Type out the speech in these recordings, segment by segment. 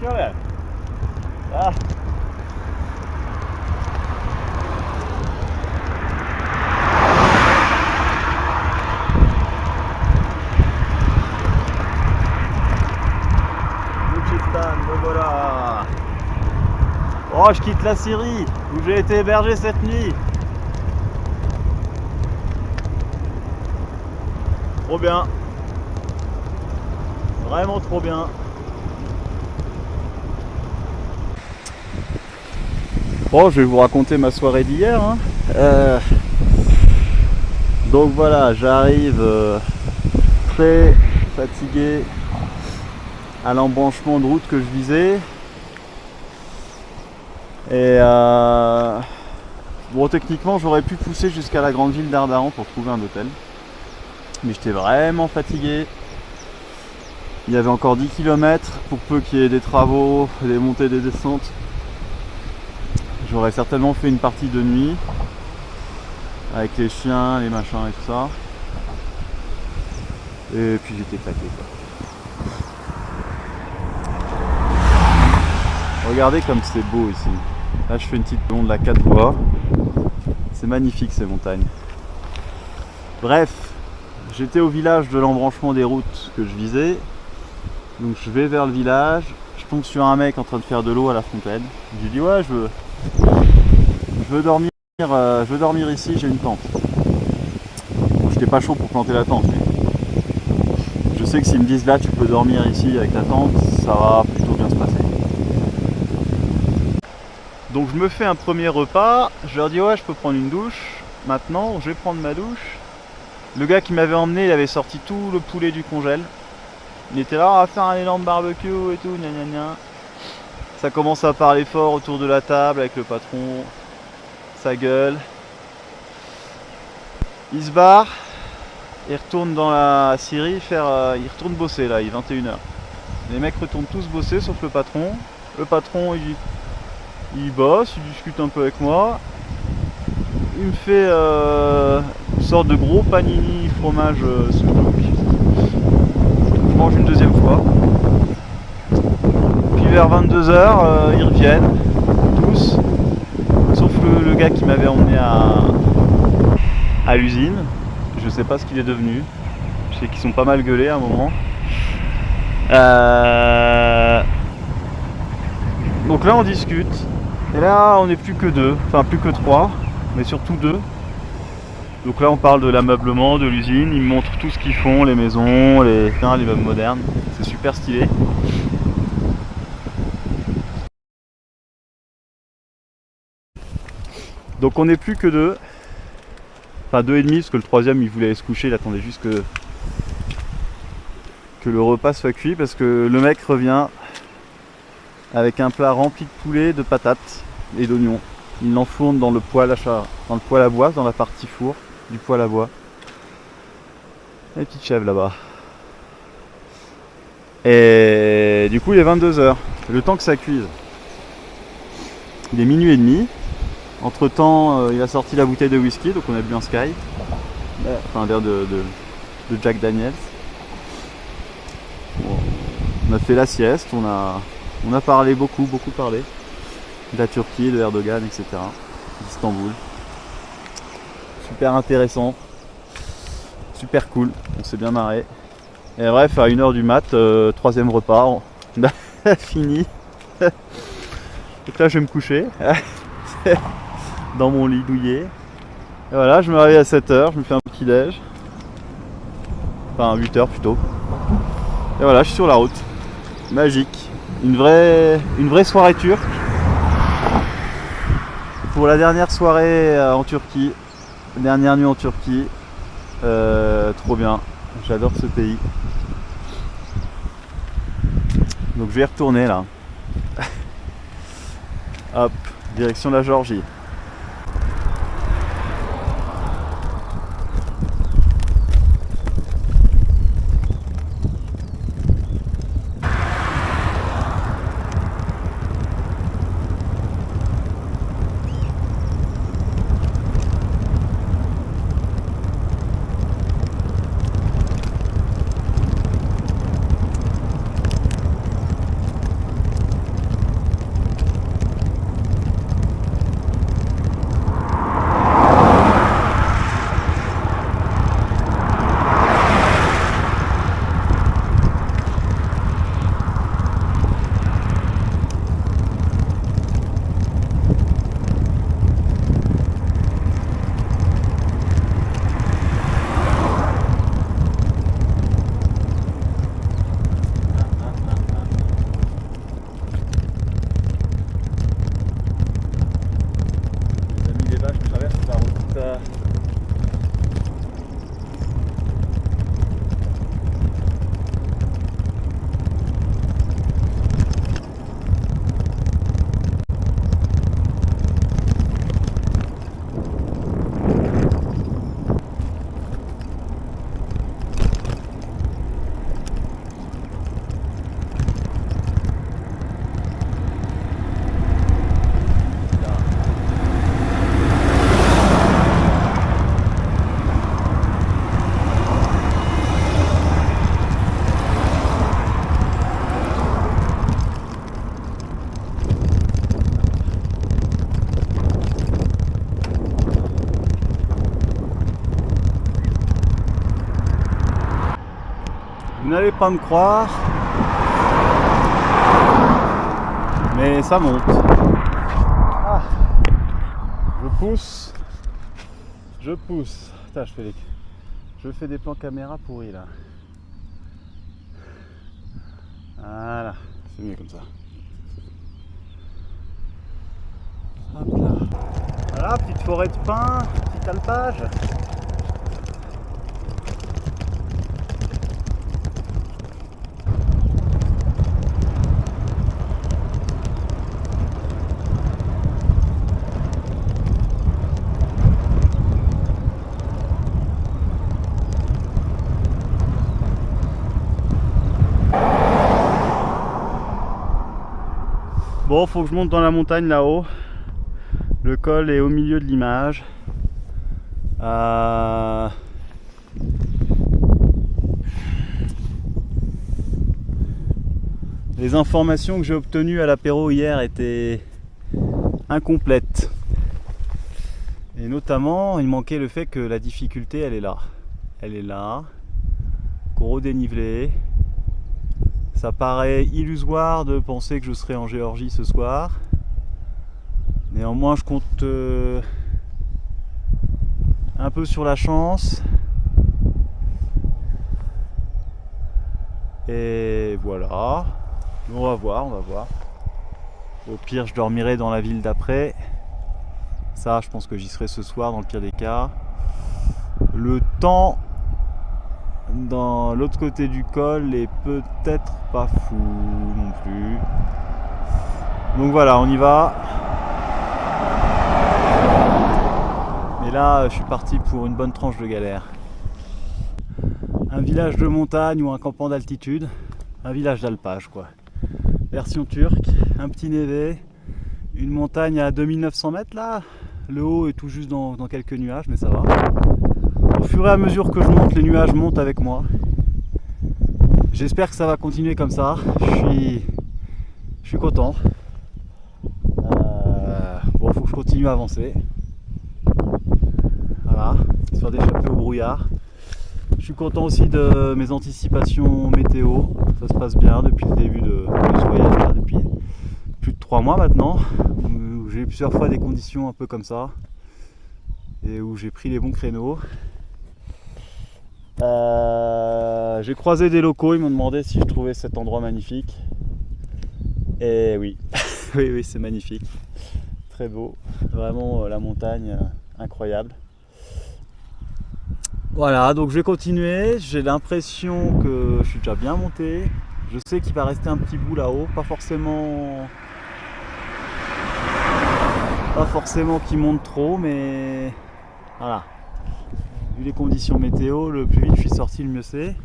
Attenzione! Ah. Loutchistan, me voilà! Oh, je quitte la Syrie, où j'ai été hébergé cette nuit. Trop bien. Vraiment trop bien. Bon, je vais vous raconter ma soirée d'hier. Hein. Donc voilà, j'arrive très fatigué à l'embranchement de route que je visais. Et bon, techniquement, j'aurais pu pousser jusqu'à la grande ville d'Ardahan pour trouver un hôtel. Mais j'étais vraiment fatigué. Il y avait encore 10 km, pour peu qu'il y ait des travaux, des montées, des descentes. J'aurais certainement fait une partie de nuit, avec les chiens, les machins et tout ça. Et puis j'étais claqué quoi. Regardez comme c'est beau ici. Là je fais une petite long de la 4 voies. C'est magnifique ces montagnes. Bref, j'étais au village de l'embranchement des routes que je visais. Donc je vais vers le village, je tombe sur un mec en train de faire de l'eau à la fontaine. Je lui dis ouais, je veux dormir ici, j'ai une tente. Bon, j'étais pas chaud pour planter la tente, mais je sais que s'ils me disent là tu peux dormir ici avec ta tente, ça va plutôt bien se passer. Donc je me fais un premier repas, je leur dis ouais je peux prendre une douche. Maintenant je vais prendre ma douche. Le gars qui m'avait emmené, il avait sorti tout le poulet du congèle. Il était là, on va faire un énorme barbecue et tout, gna gna gna. Ça commence à parler fort autour de la table avec le patron. Ça gueule. Il se barre. Il retourne dans la Syrie il retourne bosser là, il est 21 h. Les mecs retournent tous bosser sauf le patron. Le patron il bosse, il discute un peu avec moi. Il me fait une sorte de gros panini fromage Soudouk. Je mange une deuxième fois. Puis vers 22 h, ils reviennent, tous. Sauf le gars qui m'avait emmené à l'usine. Je sais pas ce qu'il est devenu. Je sais qu'ils sont pas mal gueulés à un moment. Donc là on discute. Et là on n'est plus que deux. Enfin plus que trois. Mais surtout deux. Donc là on parle de l'ameublement, de l'usine, ils me montrent tout ce qu'ils font, les maisons, les meubles modernes, c'est super stylé. Donc on n'est plus que deux, enfin deux et demi parce que le troisième il voulait aller se coucher, il attendait juste que le repas soit cuit parce que le mec revient avec un plat rempli de poulet, de patates et d'oignons. Il l'enfourne dans le poêle à bois, dans la partie four du poêle à bois. Les petites chèvres là-bas. Et du coup il est 22 h. Le temps que ça cuise. Il est minuit et demi. Entre temps il a sorti la bouteille de whisky, donc on a bu un Sky. Enfin un verre de Jack Daniels. Bon, on a fait la sieste, on a parlé beaucoup parlé. De la Turquie, de Erdogan, etc. d'Istanbul. Super intéressant. Super cool, on s'est bien marré. Et bref, à 1 h du mat, troisième repas, on a fini. Donc là je vais me coucher dans mon lit douillet. Et voilà, je me réveille à 7 h, je me fais un petit déj. Enfin 8 h plutôt. Et voilà, je suis sur la route. Magique. Une vraie soirée turque. Pour la dernière soirée en Turquie. Dernière nuit en Turquie. Trop bien. J'adore ce pays. Donc je vais y retourner là. Hop, direction la Géorgie. n'allez pas me croire, mais ça monte. Ah, je pousse. Putain, je fais des plans caméra pourris là. Voilà, c'est mieux comme ça. Hop là. Voilà, petite forêt de pins, petit alpage. Bon, faut que je monte dans la montagne là-haut. Le col est au milieu de l'image. Les informations que j'ai obtenues à l'apéro hier étaient incomplètes. Et notamment, il manquait le fait que la difficulté, elle est là. Elle est là. Gros dénivelé. Ça paraît illusoire de penser que je serai en Géorgie ce soir. Néanmoins, je compte un peu sur la chance. Et voilà. On va voir. Au pire, je dormirai dans la ville d'après. Ça, je pense que j'y serai ce soir dans le pire des cas. Le temps dans l'autre côté du col est peut-être pas fou non plus. Donc voilà, on y va. Mais là, je suis parti pour une bonne tranche de galère. Un village de montagne ou un campement d'altitude. Un village d'alpage quoi. Version turque, un petit névé. Une montagne à 2900 mètres là. Le haut est tout juste dans quelques nuages, mais ça va. Au fur et à mesure que je monte, les nuages montent avec moi. J'espère que ça va continuer comme ça. Je suis content. Bon, faut que je continue à avancer. Voilà, histoire d'échapper au brouillard. Je suis content aussi de mes anticipations météo. Ça se passe bien depuis le début de ce voyage là, depuis plus de 3 mois maintenant. Où j'ai eu plusieurs fois des conditions un peu comme ça. Et où j'ai pris les bons créneaux. J'ai croisé des locaux, ils m'ont demandé si je trouvais cet endroit magnifique. Et oui, oui, c'est magnifique. Très beau. Vraiment la montagne incroyable. Voilà, donc je vais continuer. J'ai l'impression que je suis déjà bien monté. Je sais qu'il va rester un petit bout là-haut, pas forcément qu'il monte trop, mais voilà. Vu les conditions météo, le plus vite je suis sorti, le mieux c'est.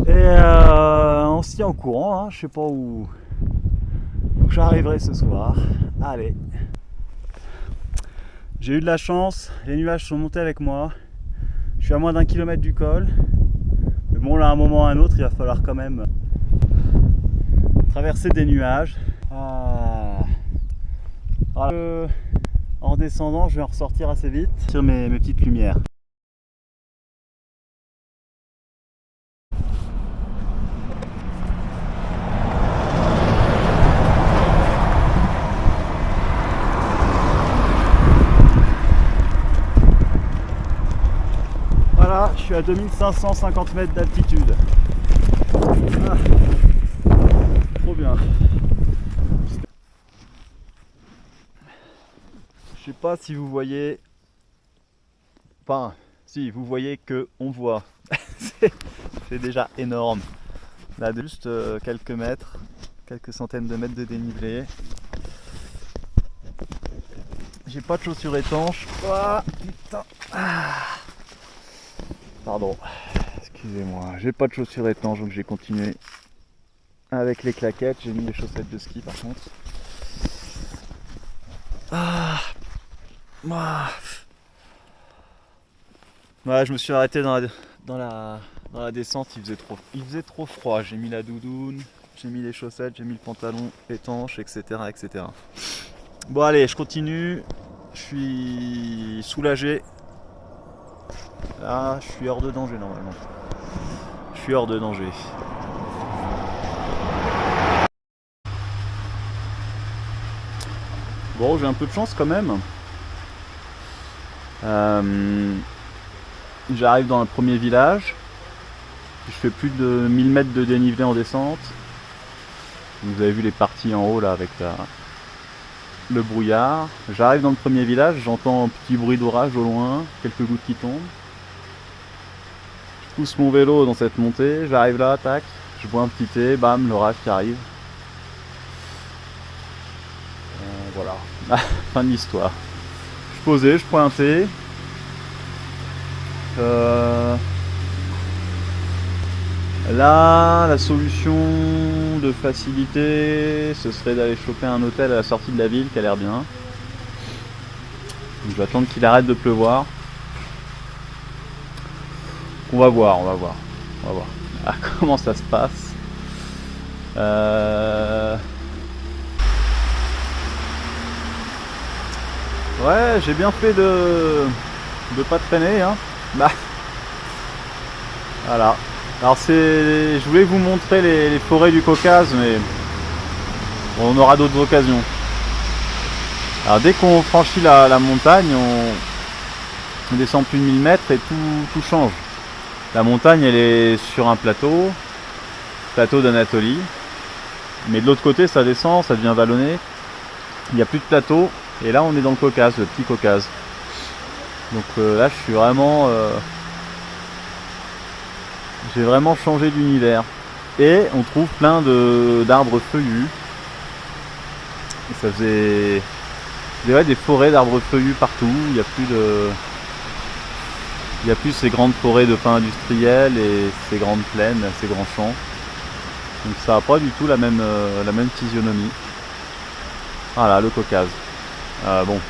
Et on se tient au courant, hein. Je sais pas où j'arriverai ce soir. Allez. J'ai eu de la chance, les nuages sont montés avec moi. Je suis à moins d'1 kilomètre du col. Mais bon, là, à un moment ou à un autre, il va falloir quand même traverser des nuages. Voilà. En descendant, je vais en ressortir assez vite sur mes petites lumières. Voilà, je suis à 2550 mètres d'altitude. Ah, trop bien. Je sais pas si vous voyez. Enfin, si vous voyez que on voit. C'est déjà énorme. Là, juste quelques mètres, quelques centaines de mètres de dénivelé. J'ai pas de chaussures étanches. Oh, putain. Pardon, excusez-moi. J'ai pas de chaussures étanches, donc j'ai continué avec les claquettes. J'ai mis les chaussettes de ski par contre. Ouais, je me suis arrêté dans la descente, il faisait trop froid. J'ai mis la doudoune, j'ai mis les chaussettes, j'ai mis le pantalon étanche, etc., etc. Bon allez, je continue. Je suis soulagé. Là, je suis hors de danger normalement. Je suis hors de danger. Bon, j'ai un peu de chance quand même. J'arrive dans le premier village. Je fais plus de 1000 mètres de dénivelé en descente. Vous avez vu les parties en haut là avec le brouillard. J'arrive dans le premier village, j'entends un petit bruit d'orage au loin, quelques gouttes qui tombent. Je pousse mon vélo dans cette montée, j'arrive là, tac, je bois un petit thé, bam, l'orage qui arrive. Voilà, fin de l'histoire. Je posais, je prends un thé. Là, la solution de facilité, ce serait d'aller choper un hôtel à la sortie de la ville qui a l'air bien. Donc, je vais attendre qu'il arrête de pleuvoir. On va voir. Ah, comment ça se passe. Ouais, j'ai bien fait de pas traîner, hein. Bah, voilà. Alors je voulais vous montrer les forêts du Caucase, mais on aura d'autres occasions. Alors dès qu'on franchit la montagne, on descend plus de 1000 mètres et tout change. La montagne, elle est sur un plateau d'Anatolie, mais de l'autre côté ça descend, ça devient vallonné, il n'y a plus de plateau, et là on est dans le Caucase, le petit Caucase. Donc là je suis vraiment... j'ai vraiment changé d'univers. Et on trouve plein d'arbres feuillus. Et ça faisait des forêts d'arbres feuillus partout. Il n'y a plus ces grandes forêts de pins industriels et ces grandes plaines, ces grands champs. Donc ça n'a pas du tout la même physionomie. Voilà, le Caucase. Bon,